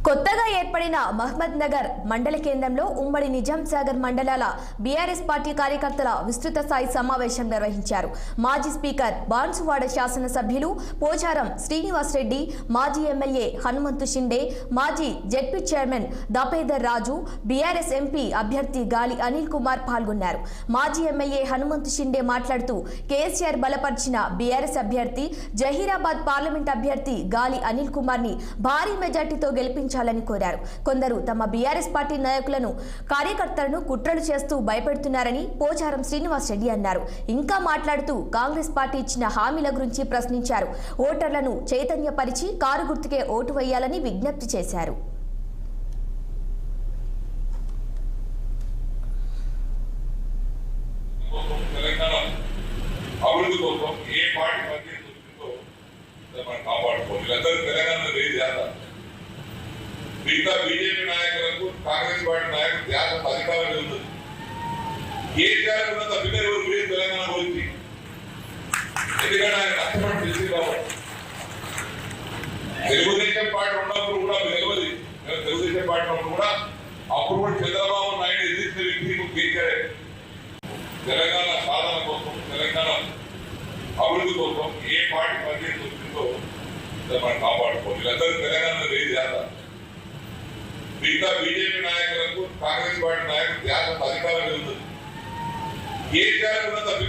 కొత్తగా ఏర్పడిన మహమ్మద్ నగర్ మండల కేంద్రంలో ఉమ్మడి నిజాం సాగర్ మండలాల బీఆర్ఎస్ పార్టీ కార్యకర్తల విస్తృత స్థాయి సమావేశం నిర్వహించారు. మాజీ స్పీకర్ బాన్సువాడ శాసనసభ్యులు పోచారం శ్రీనివాస్ రెడ్డి, మాజీ ఎమ్మెల్యే హనుమంతు షిండే, మాజీ జెడ్పీ చైర్మన్ దాపేదర్ రాజు, బీఆర్ఎస్ ఎంపీ అభ్యర్థి గాలి అనిల్ కుమార్ పాల్గొన్నారు. మాజీ ఎమ్మెల్యే హనుమంతు షిండే మాట్లాడుతూ కేసీఆర్ బలపరిచిన బీఆర్ఎస్ అభ్యర్థి జహీరాబాద్ పార్లమెంట్ అభ్యర్థి గాలి అనిల్ కుమార్ ని భారీ మెజార్టీతో గెలిపించాలని కోరారు. కొందరు తమ బీఆర్ఎస్ పార్టీ నాయకులను, కార్యకర్తలను కుట్రలు చేస్తూ భయపెడుతున్నారని పోచారం శ్రీనివాస్ రెడ్డి అన్నారు. ఇంకా మాట్లాడుతూ కాంగ్రెస్ పార్టీ ఇచ్చిన హామీల గురించి ప్రశ్నించారు. ఓటర్లను చైతన్యపరిచి కారు గుర్తుకే ఓటు వేయాలని విజ్ఞప్తి చేశారు. మిగతా బీజేపీ నాయకులకు, కాంగ్రెస్ పార్టీ నాయకులు ధ్యాస అధికారం ఉంది. కేసీఆర్ ఉన్నంత బిడ్డ ఎవరు లేదు తెలంగాణ గురించి. ఎందుకంటే ఆయన కష్టపడి తెలిసింది కాబట్టి. తెలుగుదేశం పార్టీ ఉన్నప్పుడు కూడా తెలియదు. తెలుగుదేశం పార్టీ ఉన్నప్పుడు కూడా అప్పుడు కూడా చంద్రబాబు నాయుడు ఎదిరించిన వ్యక్తి కేసీఆర్. తెలంగాణ సాధన కోసం, తెలంగాణ అభివృద్ధి కోసం ఏ పార్టీ పనిచేసి వచ్చిందో మనం కాపాడుకోవాలి. వీళ్ళందరూ తెలంగాణ లేదు ధ్యాస. మిగతా బీజేపీ నాయకులకు, కాంగ్రెస్ పార్టీ నాయకులు ధ్యాస అధికారం ఉంది. కేసీఆర్ ఉన్నంత